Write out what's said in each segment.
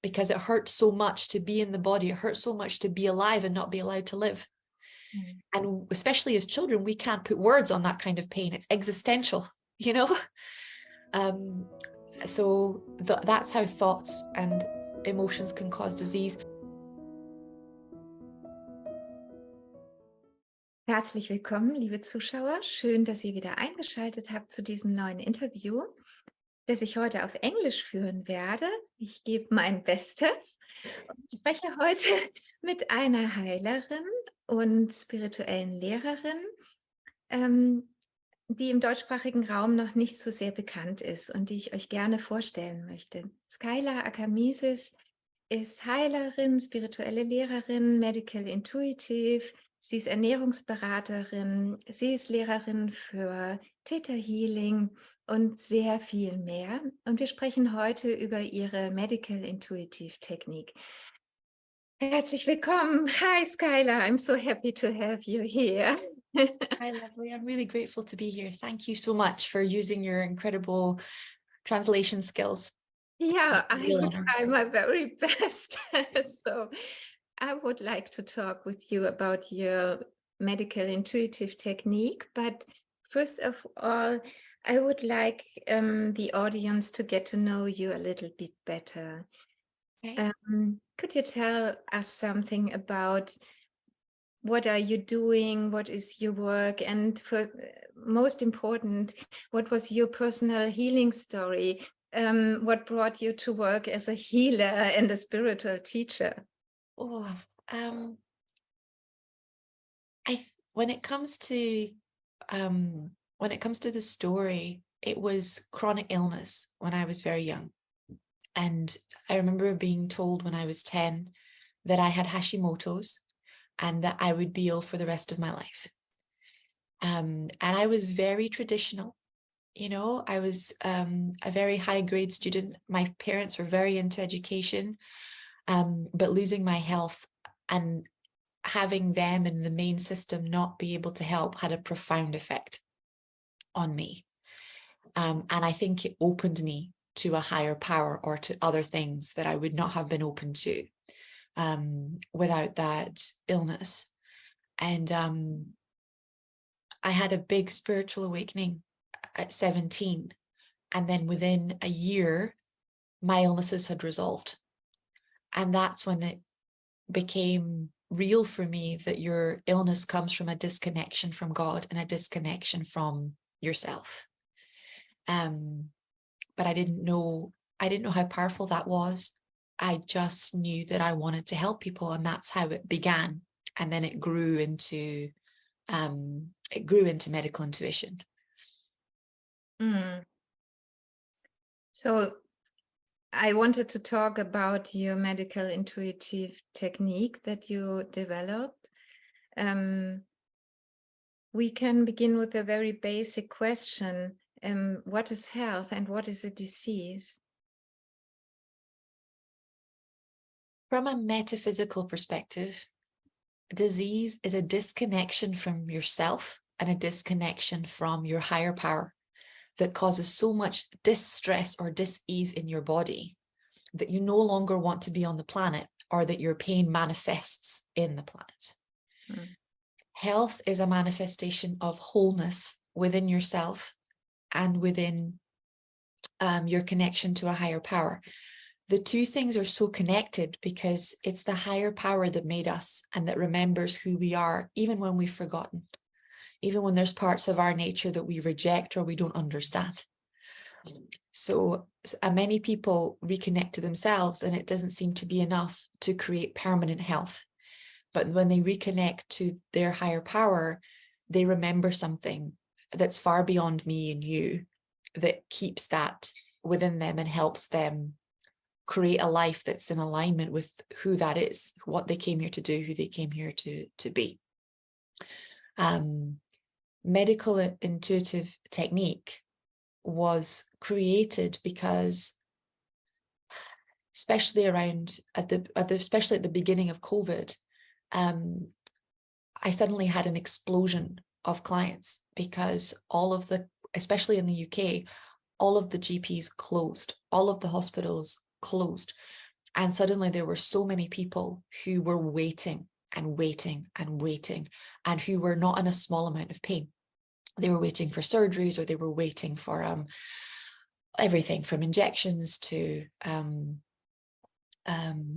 because it hurts so much to be in the body. It hurts so much to be alive and not be allowed to live. And especially as children, we can't put words on that kind of pain. It's existential, you know? So that's how thoughts and emotions can cause disease. Herzlich willkommen, liebe Zuschauer. Schön, dass ihr wieder eingeschaltet habt zu diesem neuen Interview, das ich heute auf Englisch führen werde. Ich gebe mein Bestes und spreche heute mit einer Heilerin und spirituellen Lehrerin, die im deutschsprachigen Raum noch nicht so sehr bekannt ist und die ich euch gerne vorstellen möchte. Skylar Acamesis ist Heilerin, spirituelle Lehrerin, Medical Intuitive. Sie ist Ernährungsberaterin, sie ist Lehrerin für Theta Healing und sehr viel mehr. Und wir sprechen heute über ihre Medical Intuitive Technik. Herzlich willkommen. Hi, Skylar. I'm so happy to have you here. Hi, lovely. I'm really grateful to be here. Thank you so much for using your incredible translation skills. Yeah, I will try my very best. So I would like to talk with you about your medical intuitive technique, but first of all, I would like the audience to get to know you a little bit better. Okay. Could you tell us something about what are you doing, what is your work, and for most important, what was your personal healing story? What brought you to work as a healer and a spiritual teacher? Oh, when it comes to the story, it was chronic illness when I was very young. And I remember being told when I was 10 that I had Hashimoto's and that I would be ill for the rest of my life. And I was very traditional. You know, I was a very high grade student. My parents were very into education, but losing my health and having them in the main system not be able to help had a profound effect on me. And I think it opened me to a higher power or to other things that I would not have been open to without that illness. And I had a big spiritual awakening at 17. And then within a year, my illnesses had resolved. And that's when it became real for me that your illness comes from a disconnection from God and a disconnection from yourself. But I didn't know how powerful that was. I just knew that I wanted to help people, and that's how it began. And then it grew into medical intuition. So I wanted to talk about your medical intuitive technique that you developed. We can begin with a very basic question. What is health and what is a disease? From a metaphysical perspective, disease is a disconnection from yourself and a disconnection from your higher power that causes so much distress or dis-ease in your body that you no longer want to be on the planet, or that your pain manifests in the planet. Health is a manifestation of wholeness within yourself and within your connection to a higher power. The two things are so connected because it's the higher power that made us and that remembers who we are, even when we've forgotten, even when there's parts of our nature that we reject or we don't understand. So many people reconnect to themselves, and it doesn't seem to be enough to create permanent health. But when they reconnect to their higher power, they remember something that's far beyond me and you, that keeps that within them and helps them create a life that's in alignment with who that is, what they came here to do, who they came here to be. Medical intuitive technique was created because, especially at the beginning of COVID, I suddenly had an explosion of clients because especially in the UK, all of the GPs closed, all of the hospitals closed. And suddenly there were so many people who were waiting and waiting and waiting, and who were not in a small amount of pain. They were waiting for surgeries, or they were waiting for everything from injections to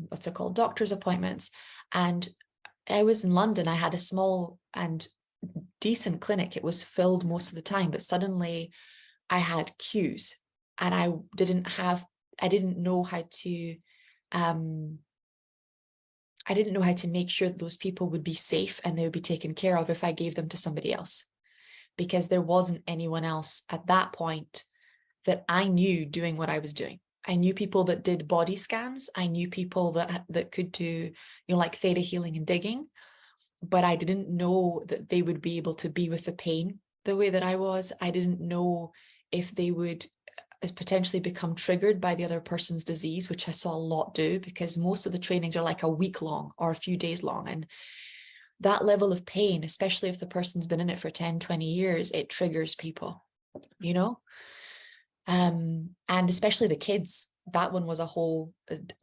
what's it called, doctor's appointments. And I was in London. I had a small and decent clinic. It was filled most of the time, but suddenly I had queues, and I didn't know how to make sure that those people would be safe and they would be taken care of if I gave them to somebody else, because there wasn't anyone else at that point that I knew doing what I was doing. I knew people that did body scans. I knew people that could do, like theta healing and digging, but I didn't know that they would be able to be with the pain the way that I was. I didn't know if they would potentially become triggered by the other person's disease, which I saw a lot do, because most of the trainings are like a week long or a few days long. And that level of pain, especially if the person's been in it for 10, 20 years, it triggers people, and especially the kids. That one was a whole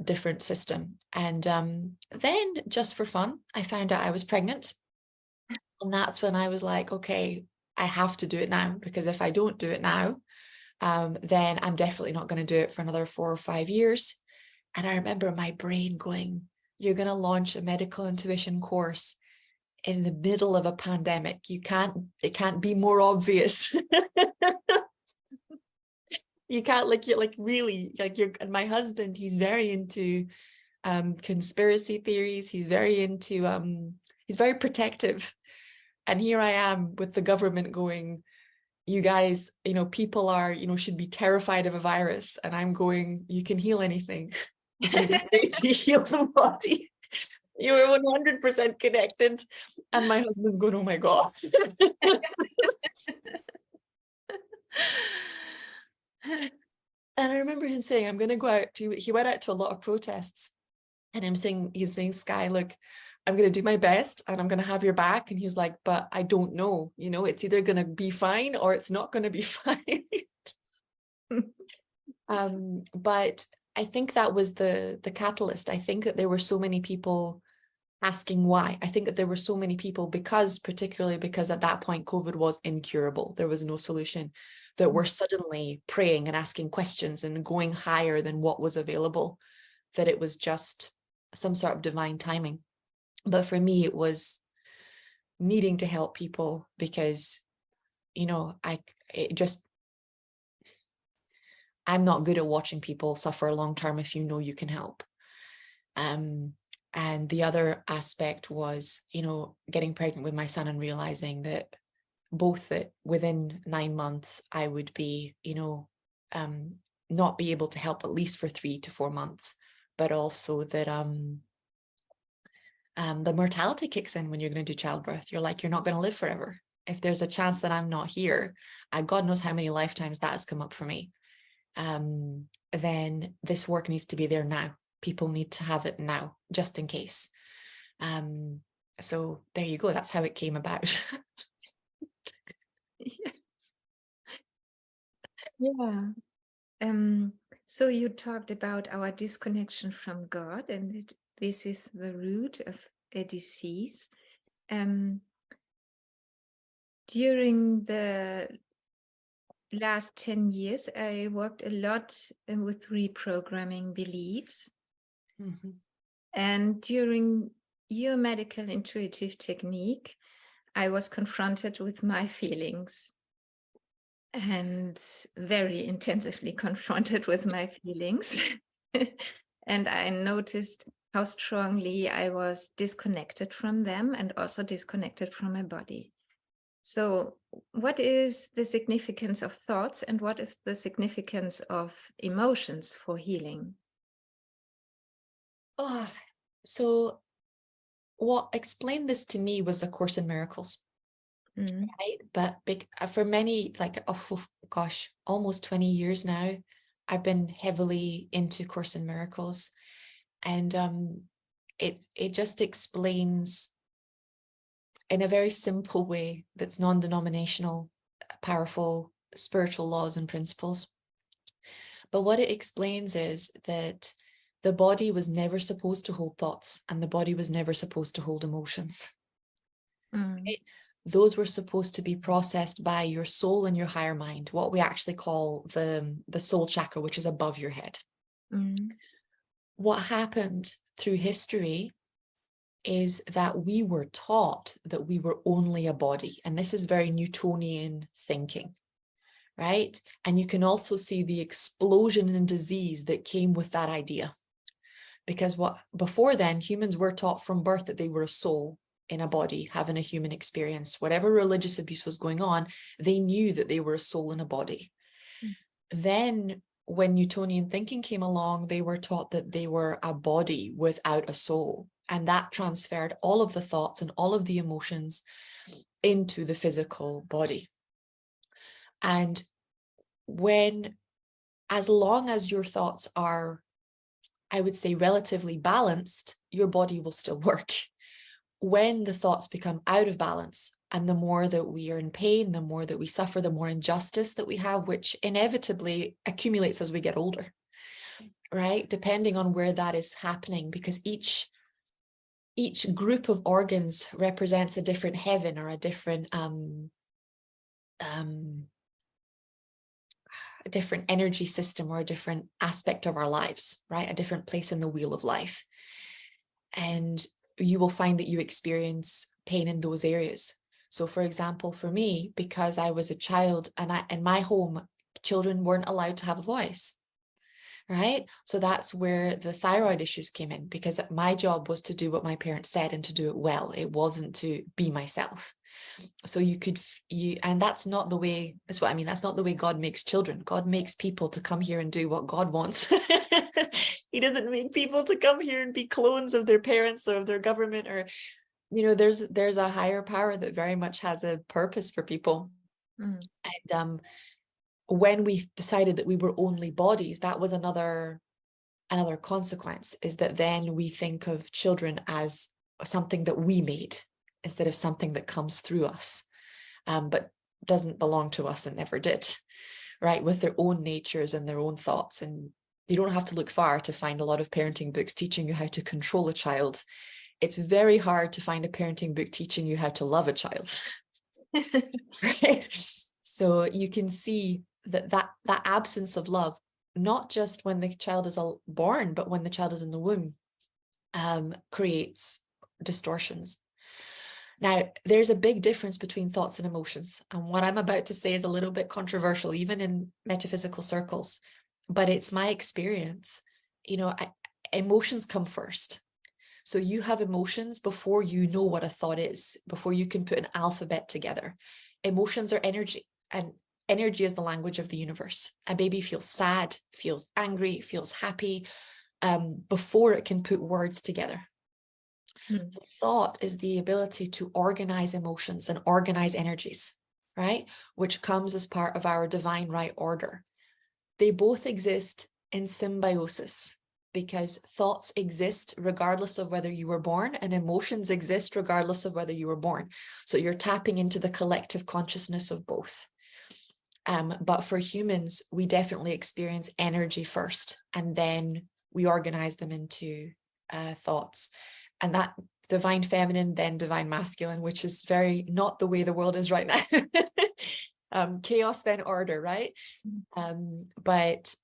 different system. And then, just for fun, I found out I was pregnant. And that's when I was like, okay, I have to do it now, because if I don't do it now, then I'm definitely not going to do it for another 4 or 5 years. And I remember my brain going, you're going to launch a medical intuition course in the middle of a pandemic. It can't be more obvious. You can't and my husband, he's very into conspiracy theories. He's very into he's very protective. And here I am with the government going, you guys, people are, should be terrified of a virus. And I'm going, you can heal anything if you need to heal the body. You were 100% connected. And my husband going, oh my God. And I remember him saying, I'm going to go out. He went out to a lot of protests. And he's saying, Sky, look, I'm going to do my best and I'm going to have your back. And he's like, but I don't know, it's either going to be fine or it's not going to be fine. But I think that was the catalyst. I think that there were so many people asking why. I think that there were so many people particularly because at that point, COVID was incurable. There was no solution, that were suddenly praying and asking questions and going higher than what was available, that it was just some sort of divine timing. But for me, it was needing to help people because, I'm not good at watching people suffer long term if you can help. And the other aspect was, getting pregnant with my son and realizing that within 9 months, I would be, not be able to help at least for 3 to 4 months, but also that the mortality kicks in when you're going to do childbirth. You're not going to live forever. If there's a chance that I'm not here, God knows how many lifetimes that has come up for me. Then this work needs to be there now. People need to have it now, just in case. So there you go. That's how it came about. Yeah. So you talked about our disconnection from God, and this is the root of a disease. During the last 10 years, I worked a lot with reprogramming beliefs. Mm-hmm. And during your medical intuitive technique, I was confronted with my feelings, and very intensively confronted with my feelings. And I noticed how strongly I was disconnected from them and also disconnected from my body. So what is the significance of thoughts and what is the significance of emotions for healing? So what explained this to me was A Course in Miracles. Mm. Right? But for many, almost 20 years now, I've been heavily into Course in Miracles. And it just explains in a very simple way that's non-denominational, powerful spiritual laws and principles. But what it explains is that The body was never supposed to hold thoughts, and the body was never supposed to hold emotions. Right? Those were supposed to be processed by your soul and your higher mind, what we actually call the soul chakra, which is above your head. What happened through history is that we were taught that we were only a body. And this is very Newtonian thinking, right? And you can also see the explosion in disease that came with that idea. Because before then, humans were taught from birth that they were a soul in a body, having a human experience. Whatever religious abuse was going on, they knew that they were a soul in a body. Then when Newtonian thinking came along, they were taught that they were a body without a soul. And that transferred all of the thoughts and all of the emotions into the physical body. And as long as your thoughts are, I would say, relatively balanced, your body will still work. When the thoughts become out of balance, and the more that we are in pain, the more that we suffer, the more injustice that we have, which inevitably accumulates as we get older, right? Depending on where that is happening, because each group of organs represents a different heaven or a different energy system or a different aspect of our lives, right? A different place in the wheel of life. And you will find that you experience pain in those areas. So for example, for me, because I was a child and in my home, children weren't allowed to have a voice, right? So that's where the thyroid issues came in, because my job was to do what my parents said and to do it well. It wasn't to be myself. So and that's not the way, that's what I mean. That's not the way God makes children. God makes people to come here and do what God wants. He doesn't make people to come here and be clones of their parents or of their government, or, there's a higher power that very much has a purpose for people. And when we decided that we were only bodies, that was another consequence, is that then we think of children as something that we made instead of something that comes through us, but doesn't belong to us and never did, right? With their own natures and their own thoughts. And you don't have to look far to find a lot of parenting books teaching you how to control a child. It's very hard to find a parenting book teaching you how to love a child. Right? So you can see that absence of love, not just when the child is born, but when the child is in the womb, creates distortions. Now, there's a big difference between thoughts and emotions. And what I'm about to say is a little bit controversial, even in metaphysical circles, but it's my experience. Emotions come first. So you have emotions before you know what a thought is, before you can put an alphabet together. Emotions are energy, and energy is the language of the universe. A baby feels sad, feels angry, feels happy, before it can put words together. The thought is the ability to organize emotions and organize energies, right? Which comes as part of our divine right order. They both exist in symbiosis, because thoughts exist regardless of whether you were born, and emotions exist regardless of whether you were born. So you're tapping into the collective consciousness of both. But for humans, we definitely experience energy first, and then we organize them into thoughts. And that divine feminine, then divine masculine, which is very not the way the world is right now. Chaos, then order, right? But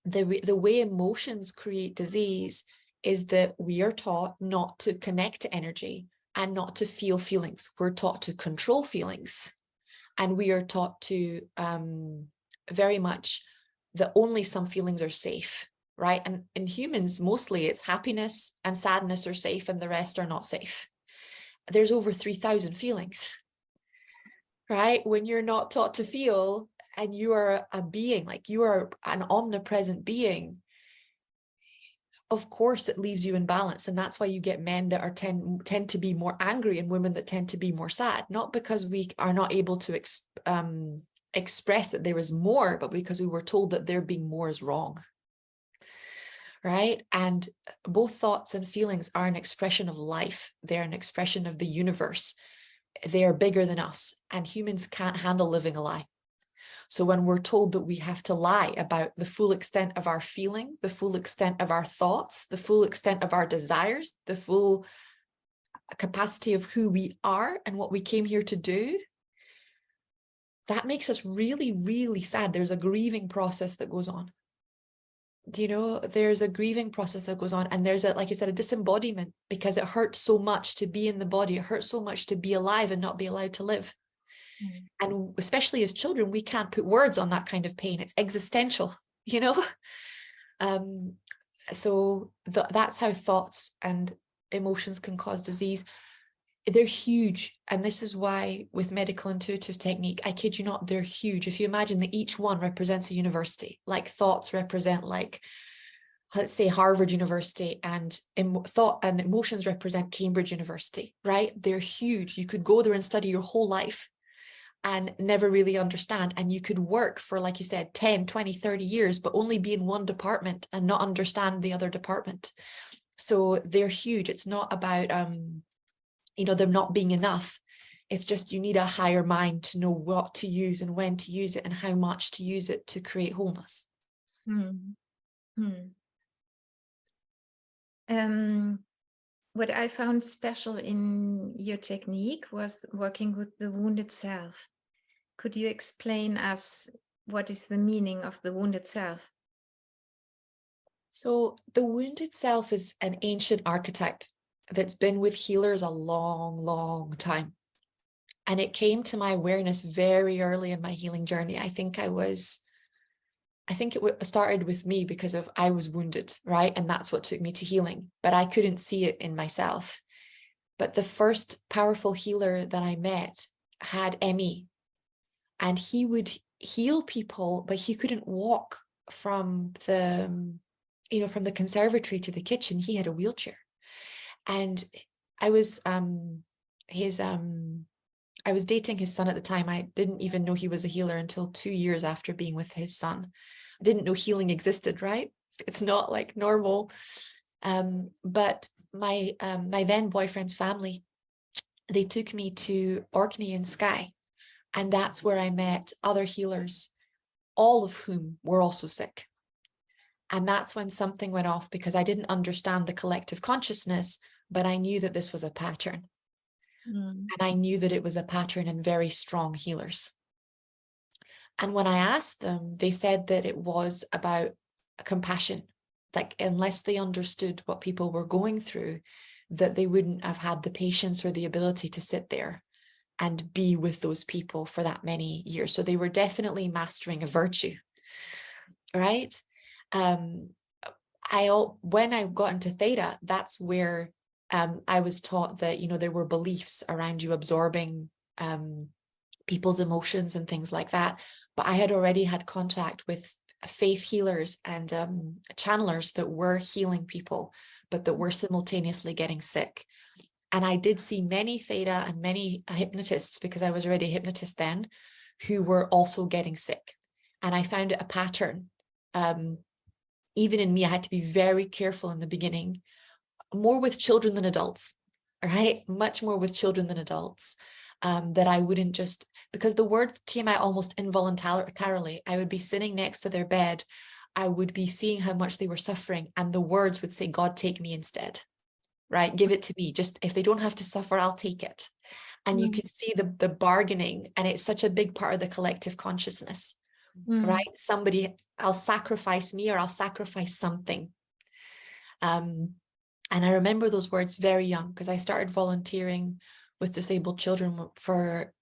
the way emotions create disease is that we are taught not to connect to energy and not to feel feelings. We're taught to control feelings. And we are taught to very much that only some feelings are safe, right? And in humans, mostly it's happiness and sadness are safe and the rest are not safe. There's over 3,000 feelings, right? When you're not taught to feel and you are a being, like you are an omnipresent being, of course it leaves you in balance. And that's why you get men that are tend to be more angry and women that tend to be more sad, not because we are not able to express that there is more, but because we were told that there being more is wrong. Right? And both thoughts and feelings are an expression of life. They're an expression of the universe. They are bigger than us, and humans can't handle living a lie. So when we're told that we have to lie about the full extent of our feeling, the full extent of our thoughts, the full extent of our desires, the full capacity of who we are and what we came here to do, that makes us really, really sad. There's a grieving process that goes on. You know, there's a grieving process that goes on, and there's a, like you said, a disembodiment, because it hurts so much to be in the body. It hurts so much to be alive and not be allowed to live. And especially as children, we can't put words on that kind of pain. It's existential, you know? So that's how thoughts and emotions can cause disease. They're huge. And this is why with medical intuitive technique, I kid you not, they're huge. If you imagine that each one represents a university, like thoughts represent, like, let's say Harvard University, and thought and emotions represent Cambridge University, right? They're huge. You could go there and study your whole life and never really understand. And you could work for, like you said, 10, 20, 30 years, but only be in one department and not understand the other department. So they're huge. It's not about, them not being enough. It's just you need a higher mind to know what to use and when to use it and how much to use it to create wholeness. What I found special in your technique was working with the wounded self. Could you explain us what is the meaning of the wounded self? So the wounded self is an ancient archetype that's been with healers a long, long time. And it came to my awareness very early in my healing journey. I think it started with me because I was wounded, right? And that's what took me to healing, but I couldn't see it in myself. But the first powerful healer that I met had ME, and he would heal people, but he couldn't walk from the conservatory to the kitchen. He had a wheelchair. And I was I was dating his son at the time. I didn't even know he was a healer until 2 years after being with his son. I didn't know healing existed, right? It's not like normal. But my then boyfriend's family, they took me to Orkney in Skye. And that's where I met other healers, all of whom were also sick. And that's when something went off, because I didn't understand the collective consciousness, but I knew that this was a pattern. And I knew that it was a pattern in very strong healers. And when I asked them, they said that it was about compassion. Like, unless they understood what people were going through, that they wouldn't have had the patience or the ability to sit there and be with those people for that many years. So they were definitely mastering a virtue, right? When I got into Theta, that's where I was taught that, there were beliefs around you absorbing people's emotions and things like that. But I had already had contact with faith healers and channelers that were healing people, but that were simultaneously getting sick. And I did see many Theta and many hypnotists, because I was already a hypnotist then, who were also getting sick. And I found it a pattern. Even in me, I had to be very careful in the beginning, more with children than adults, right? Much more with children than adults, that I wouldn't just, because the words came out almost involuntarily. I would be sitting next to their bed. I would be seeing how much they were suffering, and the words would say, God, take me instead, right? Give it to me. Just, if they don't have to suffer, I'll take it. And you could see the bargaining, and it's such a big part of the collective consciousness, right? Somebody, I'll sacrifice me, or I'll sacrifice something. And I remember those words very young, because I started volunteering with disabled children for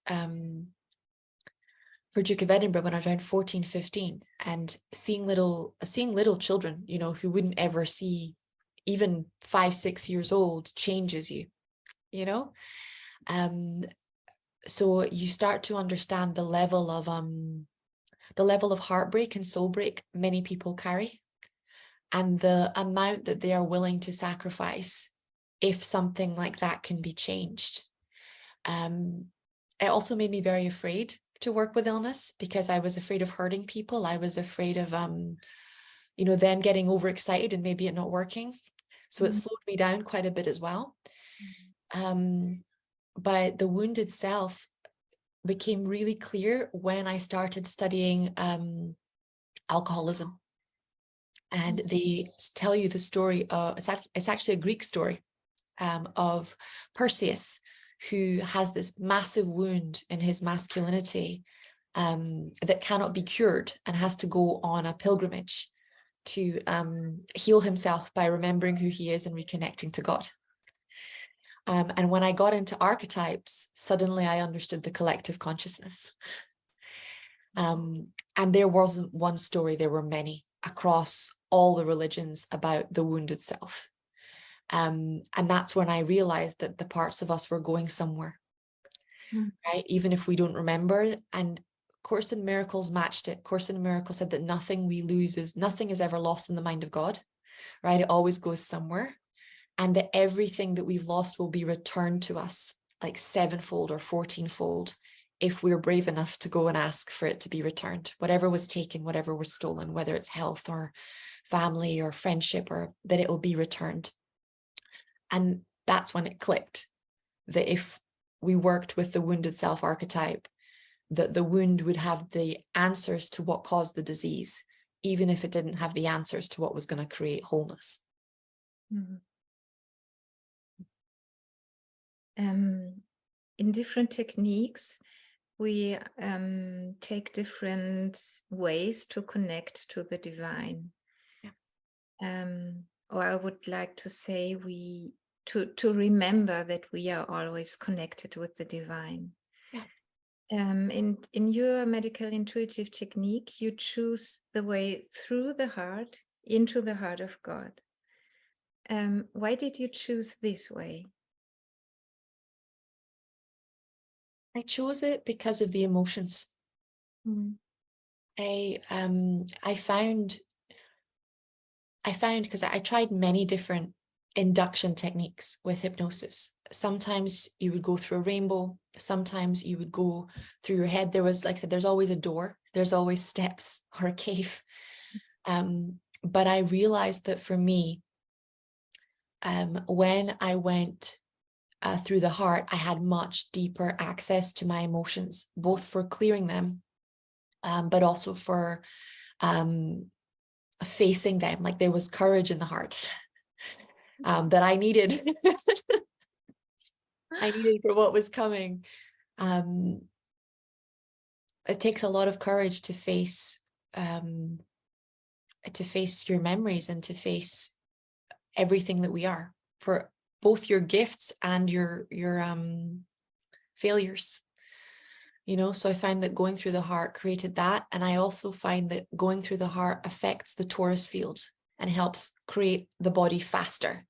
Duke of Edinburgh when I was around 14, 15, and seeing little children, who wouldn't ever see, even 5, 6 years old, changes you, so you start to understand the level of heartbreak and soul break many people carry, and the amount that they are willing to sacrifice if something like that can be changed. It also made me very afraid to work with illness, because I was afraid of hurting people. I was afraid of, them getting overexcited and maybe it not working. So it slowed me down quite a bit as well. But the wounded self, became really clear when I started studying alcoholism. And they tell you the story, it's actually a Greek story, of Perseus, who has this massive wound in his masculinity that cannot be cured, and has to go on a pilgrimage to heal himself by remembering who he is and reconnecting to God. And when I got into archetypes, suddenly I understood the collective consciousness. And there wasn't one story, there were many across all the religions about the wounded self. And that's when I realized that the parts of us were going somewhere, right? Even if we don't remember. And Course in Miracles matched it. Course in Miracles said that nothing we lose is, nothing is ever lost in the mind of God, right? It always goes somewhere. And that everything that we've lost will be returned to us, like 7-fold or 14-fold, if we're brave enough to go and ask for it to be returned. Whatever was taken, whatever was stolen, whether it's health or family or friendship, or that it will be returned. And that's when it clicked, that if we worked with the wounded self archetype, that the wound would have the answers to what caused the disease, even if it didn't have the answers to what was going to create wholeness. In different techniques, we take different ways to connect to the divine. Or I would like to say to remember that we are always connected with the divine. In your medical intuitive technique, you choose the way through the heart into the heart of God. Why did you choose this way? I chose it because of the emotions. I found, because I tried many different induction techniques with hypnosis. Sometimes you would go through a rainbow, sometimes you would go through your head. There was, like I said, there's always a door, there's always steps or a cave. But I realized that for me, when I went through the heart, I had much deeper access to my emotions, both for clearing them, but also for facing them. Like there was courage in the heart that I needed. I needed for what was coming. It takes a lot of courage to face your memories and to face everything that we are, for both your gifts and your failures. You know, so I find that going through the heart created that. And I also find that going through the heart affects the torus field and helps create the body faster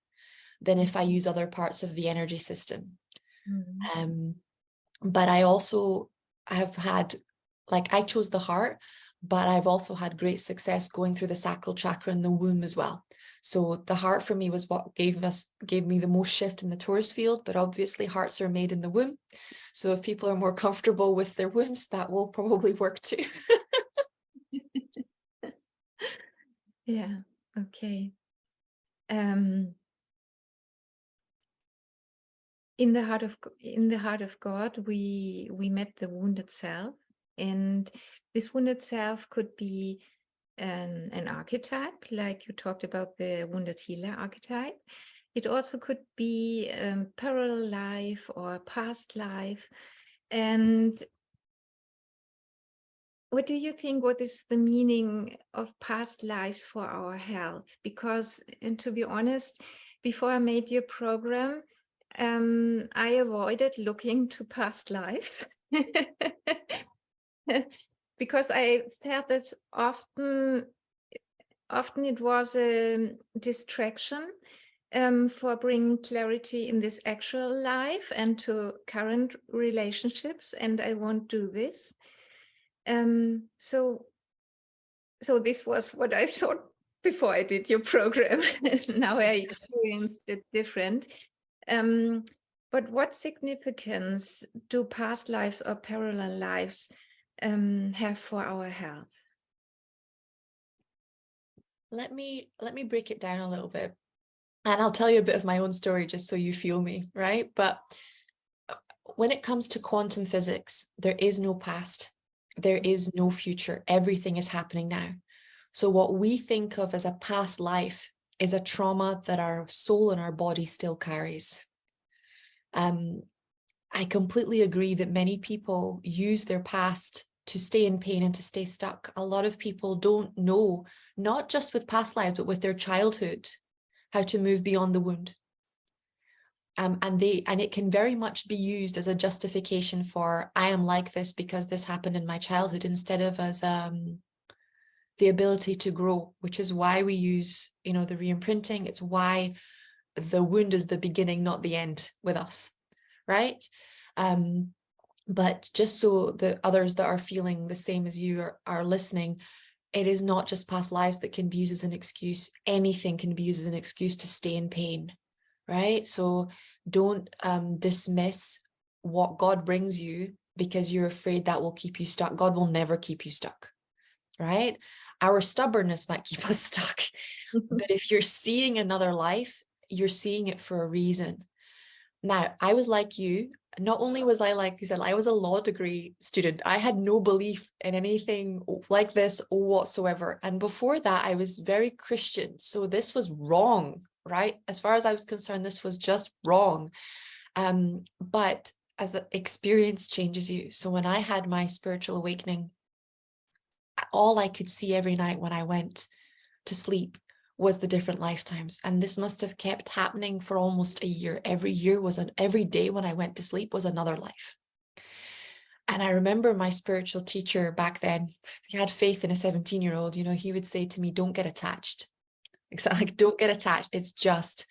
than if I use other parts of the energy system. But I also have had, like, I chose the heart, but I've also had great success going through the sacral chakra and the womb as well. So the heart for me was what gave me the most shift in the torus field, but obviously hearts are made in the womb. So if people are more comfortable with their wombs, that will probably work too. Yeah, okay. In the heart of God, we met the wounded self, and this wounded self could be an archetype, like you talked about the wounded healer archetype. It also could be parallel life or past life. And what do you think? What is the meaning of past lives for our health? Because, and to be honest, before I made your program, I avoided looking to past lives because I felt that often it was a distraction for bringing clarity in this actual life and to current relationships, and I won't do this. So this was what I thought before I did your program. Now I experienced it different. But what significance do past lives or parallel lives have for our health? Let me break it down a little bit, and I'll tell you a bit of my own story just so you feel me, right? But when it comes to quantum physics, there is no past, there is no future. Everything is happening now. So what we think of as a past life is a trauma that our soul and our body still carries. I completely agree that many people use their past to stay in pain and to stay stuck. A lot of people don't know, not just with past lives, but with their childhood, how to move beyond the wound. And it can very much be used as a justification for, I am like this because this happened in my childhood, instead of as the ability to grow, which is why we use, the re-imprinting. It's why the wound is the beginning, not the end with us, right? But just so the others that are feeling the same as you are listening, it is not just past lives that can be used as an excuse. Anything can be used as an excuse to stay in pain, right? So don't dismiss what God brings you because you're afraid that will keep you stuck. God will never keep you stuck, right? Our stubbornness might keep us stuck. But if you're seeing another life, you're seeing it for a reason. Now, I was like you. Not only was I, like you said, I was a law degree student. I had no belief in anything like this whatsoever. And before that, I was very Christian. So this was wrong, right? As far as I was concerned, this was just wrong. But as an experience changes you. So when I had my spiritual awakening, all I could see every night when I went to sleep was the different lifetimes. And this must have kept happening for almost a year. Every day when I went to sleep was another life. And I remember my spiritual teacher back then, he had faith in a 17-year-old, he would say to me, don't get attached. Exactly, like, don't get attached. It's just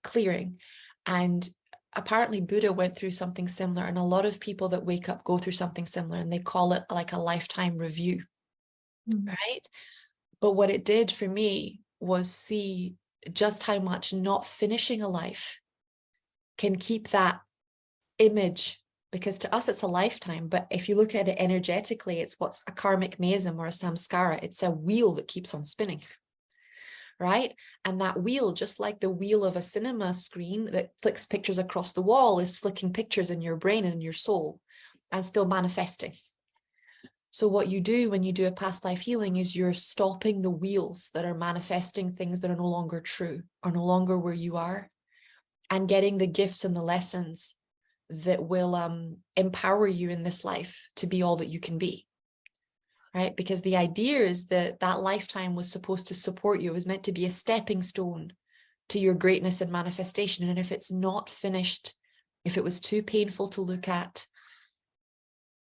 clearing. And apparently Buddha went through something similar. And a lot of people that wake up go through something similar, and they call it like a lifetime review, right? But what it did for me was see just how much not finishing a life can keep that image, because to us it's a lifetime, but if you look at it energetically, it's what's a karmic meism or a samskara. It's a wheel that keeps on spinning, right? And that wheel, just like the wheel of a cinema screen that flicks pictures across the wall, is flicking pictures in your brain and in your soul and still manifesting. So what you do when you do a past life healing is you're stopping the wheels that are manifesting things that are no longer true, or no longer where you are, and getting the gifts and the lessons that will empower you in this life to be all that you can be, right? Because the idea is that that lifetime was supposed to support you. It was meant to be a stepping stone to your greatness and manifestation. And if it's not finished, if it was too painful to look at,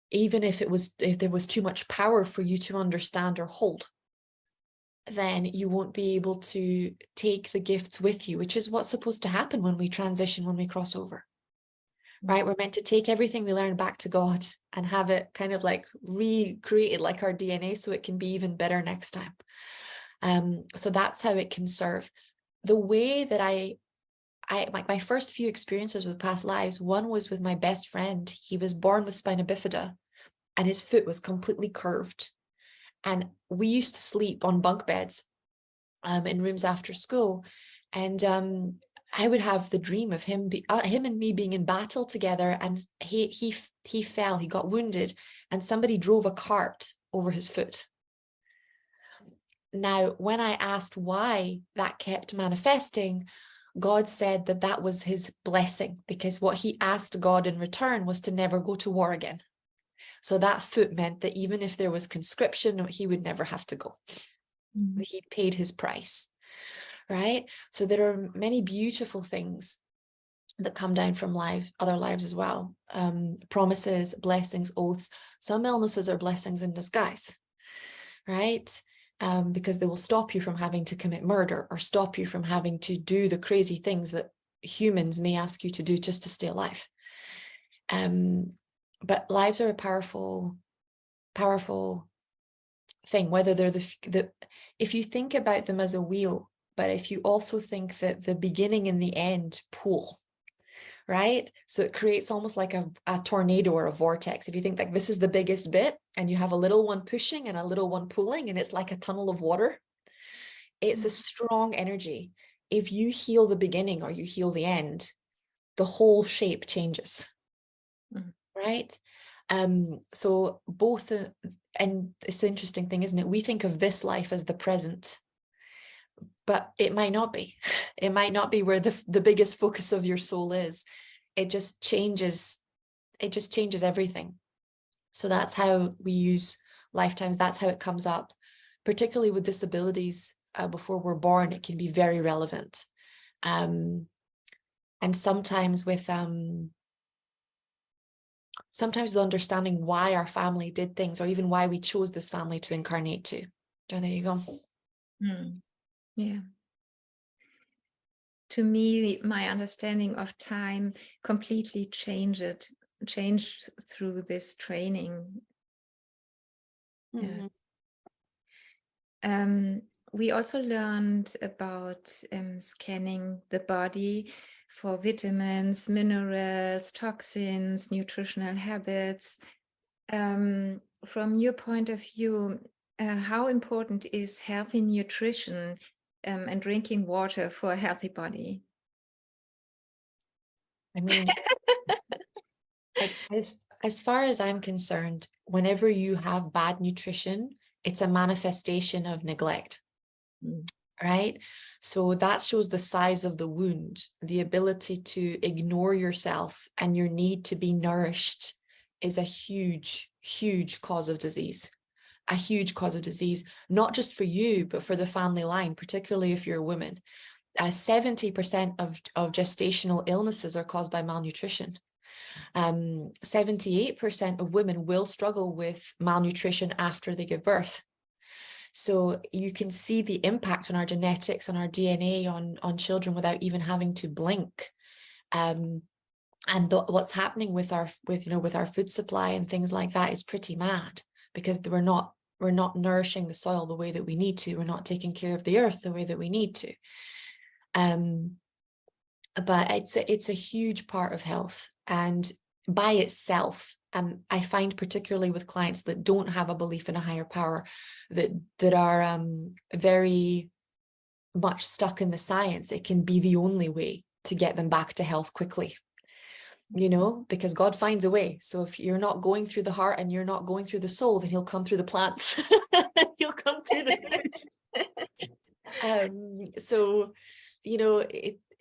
even if there was too much power for you to understand or hold, then you won't be able to take the gifts with you, which is what's supposed to happen when we transition, when we cross over, right? We're meant to take everything we learn back to God and have it kind of like recreated like our DNA, so it can be even better next time. So that's how it can serve. The way that my first few experiences with past lives, one was with my best friend. He was born with spina bifida and his foot was completely curved. And we used to sleep on bunk beds in rooms after school. And I would have the dream of him and me being in battle together. And he fell, he got wounded, and somebody drove a cart over his foot. Now, when I asked why that kept manifesting, God said that that was his blessing, because what he asked God in return was to never go to war again. So that foot meant that even if there was conscription, he would never have to go. He'd paid his price, right? So there are many beautiful things that come down from other lives as well. Promises, blessings, oaths. Some illnesses are blessings in disguise, right? Because they will stop you from having to commit murder, or stop you from having to do the crazy things that humans may ask you to do just to stay alive. But lives are a powerful thing, whether they're if you think about them as a wheel, but if you also think that the beginning and the end pull, right? So it creates almost like a tornado or a vortex. If you think like this is the biggest bit and you have a little one pushing and a little one pulling, and it's like a tunnel of water, it's a strong energy. If you heal the beginning or you heal the end, the whole shape changes. right? So both, and it's the interesting thing, isn't it? We think of this life as the present, but it might not be. It might not be where the biggest focus of your soul is. It just changes everything. So that's how we use lifetimes. That's how it comes up, particularly with disabilities. Before we're born, it can be very relevant. And sometimes with understanding why our family did things, or even why we chose this family to incarnate to. So there you go. Yeah. To me, my understanding of time completely changed through this training. Mm-hmm. We also learned about scanning the body for vitamins, minerals, toxins, nutritional habits. From your point of view, how important is healthy nutrition and drinking water for a healthy body? I mean, as far as I'm concerned, whenever you have bad nutrition, it's a manifestation of neglect. Right? So that shows the size of the wound, the ability to ignore yourself and your need to be nourished is a huge, huge cause of disease. A huge cause of disease, not just for you, but for the family line, particularly if you're a woman. 70% of gestational illnesses are caused by malnutrition. 78% of women will struggle with malnutrition after they give birth. So you can see the impact on our genetics, on our DNA, on children without even having to blink. And what's happening with our food supply and things like that is pretty mad, because we're not nourishing the soil the way that we need to. We're not taking care of the earth the way that we need to. But it's a huge part of health, and by itself, I find particularly with clients that don't have a belief in a higher power, that are very much stuck in the science, it can be the only way to get them back to health quickly. You know, because God finds a way. So if you're not going through the heart and you're not going through the soul, then he'll come through the plants. He'll come through the so, you know,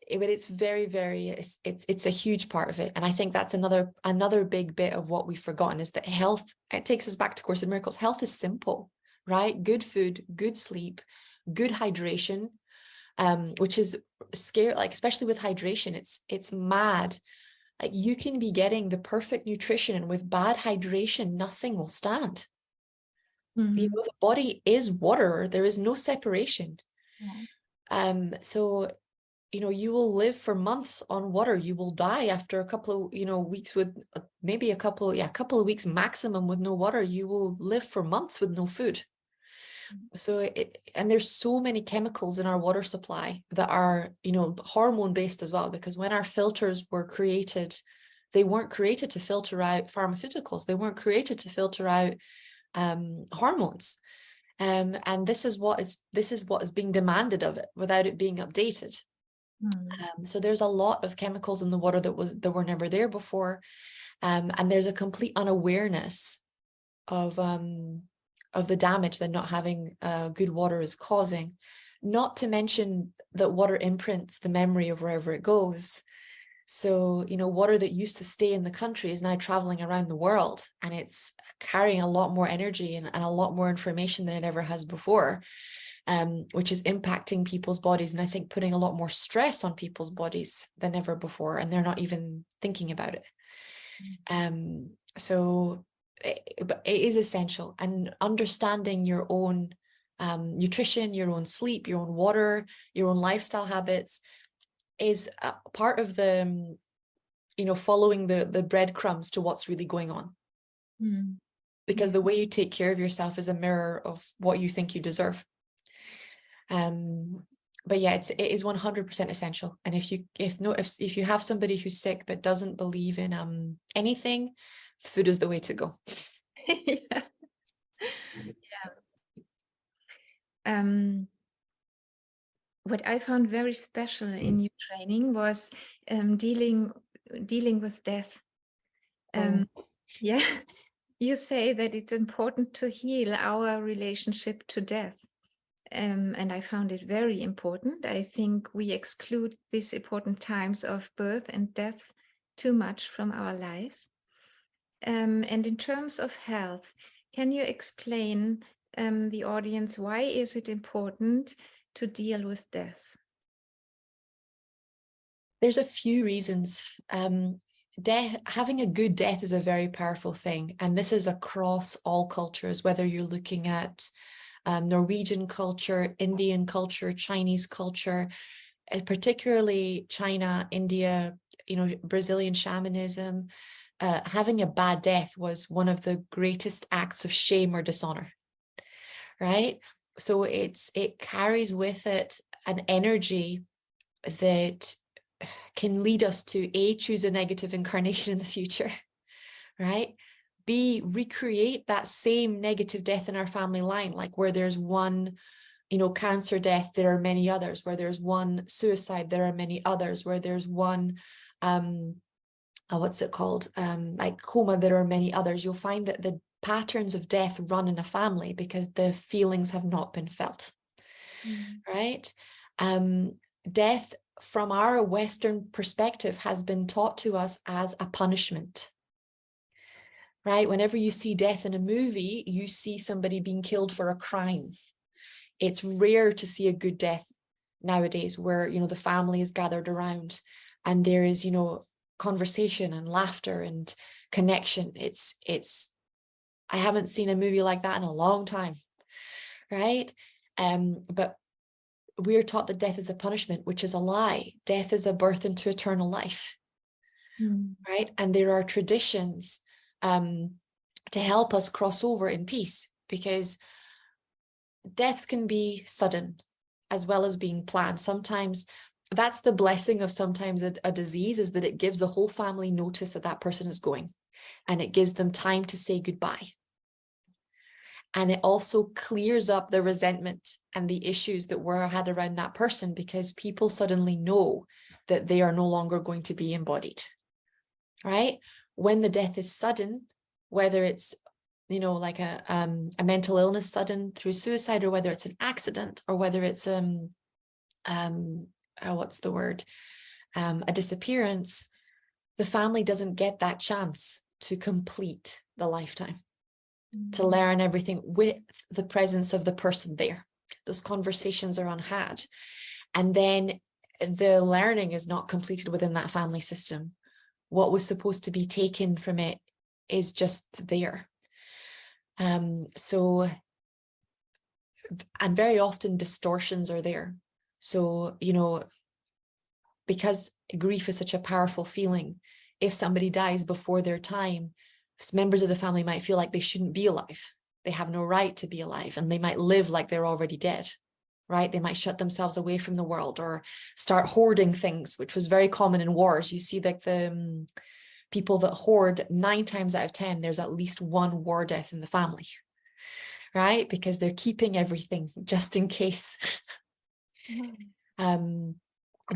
but it's very, very, it's a huge part of it. And I think that's another big bit of what we've forgotten, is that health, it takes us back to Course in Miracles. Health is simple, right? Good food, good sleep, good hydration, which is scary, like, especially with hydration, it's mad. Like, you can be getting the perfect nutrition, and with bad hydration, nothing will stand. You know, the body is water. There is no separation. So, you know, you will live for months on water. You will die after a couple of, weeks with maybe a couple of weeks maximum with no water. You will live for months with no food. So and there's so many chemicals in our water supply that are, hormone based as well, because when our filters were created, they weren't created to filter out pharmaceuticals. They weren't created to filter out hormones. And this is what is being demanded of it without it being updated. So there's a lot of chemicals in the water that were never there before, and there's a complete unawareness of the damage that not having good water is causing. Not to mention that water imprints the memory of wherever it goes. So, water that used to stay in the country is now traveling around the world, and it's carrying a lot more energy and a lot more information than it ever has before, which is impacting people's bodies, and I think putting a lot more stress on people's bodies than ever before, and they're not even thinking about it. So it is essential, and understanding your own nutrition, your own sleep, your own water, your own lifestyle habits is a part of the, following the breadcrumbs to what's really going on. Because the way you take care of yourself is a mirror of what you think you deserve. But yeah, it is 100% essential. And if you have somebody who's sick but doesn't believe in anything, food is the way to go. What I found very special in your training was dealing with death. Yeah, you say that it's important to heal our relationship to death. And I found it very important. I think we exclude these important times of birth and death too much from our lives. And in terms of health, can you explain the audience, why is it important to deal with death? There's a few reasons. Having a good death is a very powerful thing. And this is across all cultures, whether you're looking at Norwegian culture, Indian culture, Chinese culture, particularly China, India, Brazilian shamanism. Having a bad death was one of the greatest acts of shame or dishonor, right? So it carries with it an energy that can lead us to A, choose a negative incarnation in the future, right? B, recreate that same negative death in our family line, like where there's one, cancer death, there are many others. Where there's one suicide, there are many others. Where there's one, what's it called? Like coma, there are many others. You'll find that the patterns of death run in a family because the feelings have not been felt, right? Death, from our Western perspective, has been taught to us as a punishment, right? Whenever you see death in a movie, you see somebody being killed for a crime. It's rare to see a good death nowadays where, the family is gathered around and there is, conversation and laughter and connection. I haven't seen a movie like that in a long time, right? But we're taught that death is a punishment, which is a lie. Death is a birth into eternal life, right? And there are traditions to help us cross over in peace, because deaths can be sudden as well as being planned. Sometimes that's the blessing of sometimes a disease, is that it gives the whole family notice that that person is going, and it gives them time to say goodbye. And it also clears up the resentment and the issues that were had around that person, because people suddenly know that they are no longer going to be embodied, right? When the death is sudden, whether it's, like a mental illness sudden through suicide, or whether it's an accident, or whether it's what's the word? A disappearance, the family doesn't get that chance to complete the lifetime, to learn everything with the presence of the person there. Those conversations are unhad. And then the learning is not completed within that family system. What was supposed to be taken from it is just there. And very often distortions are there. So, because grief is such a powerful feeling, if somebody dies before their time, members of the family might feel like they shouldn't be alive. They have no right to be alive, and they might live like they're already dead, right? They might shut themselves away from the world or start hoarding things, which was very common in wars. You see, like the people that hoard, 9 times out of 10, there's at least one war death in the family, right? Because they're keeping everything just in case.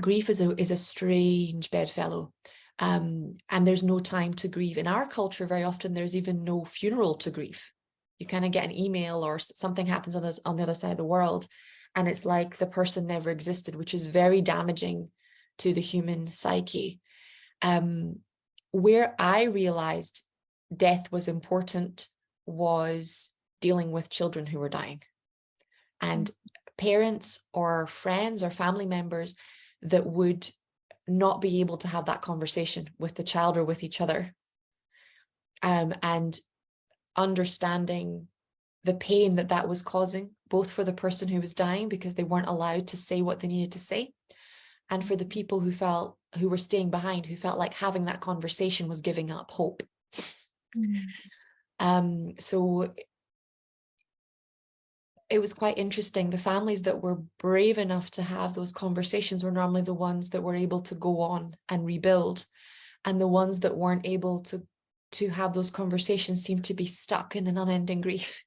Grief is a strange bedfellow. And there's no time to grieve. In our culture, very often there's even no funeral to grieve. You kind of get an email or something happens on the other side of the world, and it's like the person never existed, which is very damaging to the human psyche. Where I realized death was important was dealing with children who were dying, and parents or friends or family members that would not be able to have that conversation with the child or with each other, and understanding the pain that was causing, both for the person who was dying because they weren't allowed to say what they needed to say, and for the people who were staying behind, who felt like having that conversation was giving up hope. So it was quite interesting. The families that were brave enough to have those conversations were normally the ones that were able to go on and rebuild. And the ones that weren't able to have those conversations seemed to be stuck in an unending grief.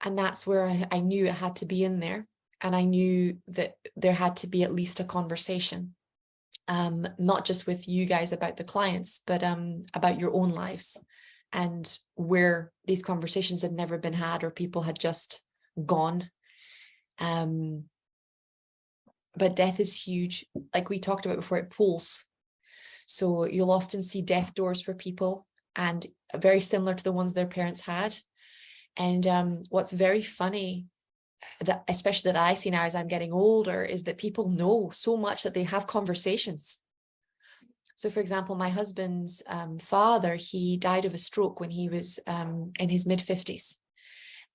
And that's where I knew it had to be in there. And I knew that there had to be at least a conversation. not just with you guys about the clients, but about your own lives, and where these conversations had never been had or people had just gone. But death is huge. Like we talked about before, it pulls. So you'll often see death doors for people, and very similar to the ones their parents had. And what's very funny, that especially that I see now as I'm getting older, is that people know so much that they have conversations. So for example, my husband's father, he died of a stroke when he was in his mid-50s.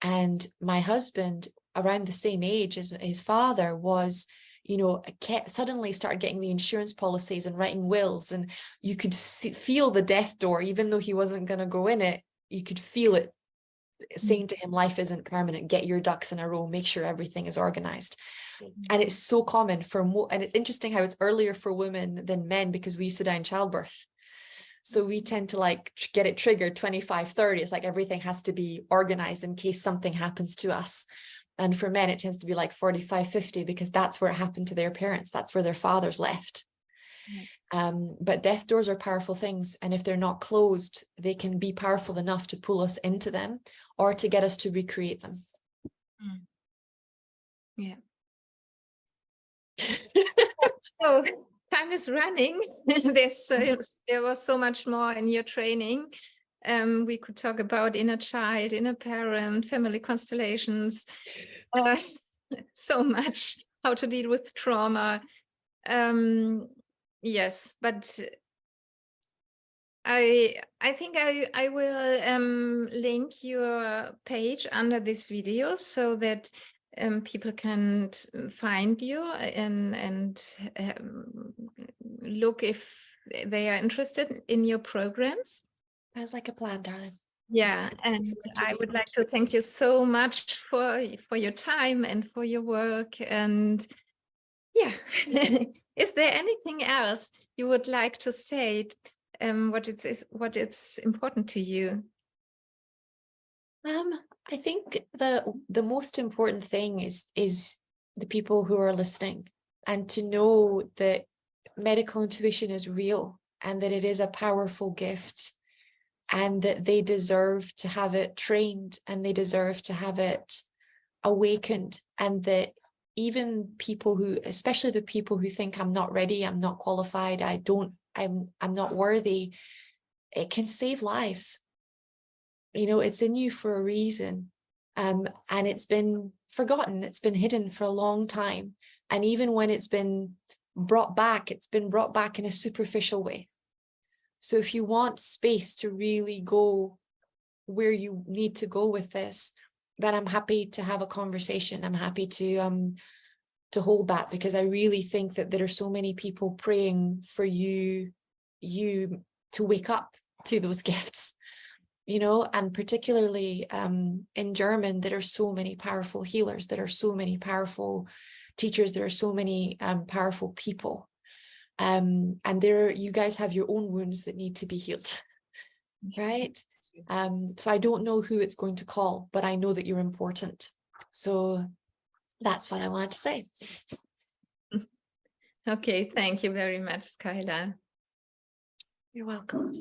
And my husband, around the same age as his father, was, suddenly started getting the insurance policies and writing wills, and you could feel the death door, even though he wasn't going to go in it, you could feel it saying to him, life isn't permanent, get your ducks in a row, make sure everything is organized. And it's so common and it's interesting how it's earlier for women than men, because we used to die in childbirth. So we tend to get it triggered 25, 30. It's like everything has to be organized in case something happens to us. And for men, it tends to be like 45, 50, because that's where it happened to their parents. That's where their fathers left. But death doors are powerful things. And if they're not closed, they can be powerful enough to pull us into them or to get us to recreate them. Yeah. So time is running. There was so much more in your training. We could talk about inner child, inner parent, family constellations, so much, how to deal with trauma. Yes, but I think I will link your page under this video so that people can find you and look if they are interested in your programs. Sounds like a plan, darling. Yeah, and I would like to thank you so much for your time and for your work. And yeah, is there anything else you would like to say? What it's important to you? I think the most important thing is the people who are listening, and to know that medical intuition is real and that it is a powerful gift, and that they deserve to have it trained and they deserve to have it awakened, and that even people who, especially the people who think I'm not ready, I'm not qualified, I'm not worthy, it can save lives. It's in you for a reason. And it's been forgotten, it's been hidden for a long time. And even when it's been brought back in a superficial way. So if you want space to really go where you need to go with this, then I'm happy to have a conversation. I'm happy to hold that, because I really think that there are so many people praying for you to wake up to those gifts, and particularly in German, there are so many powerful healers, there are so many powerful teachers, there are so many powerful people. And you guys have your own wounds that need to be healed, right? So I don't know who it's going to call, but I know that you're important. So that's what I wanted to say. Okay, thank you very much, Skylar. You're welcome.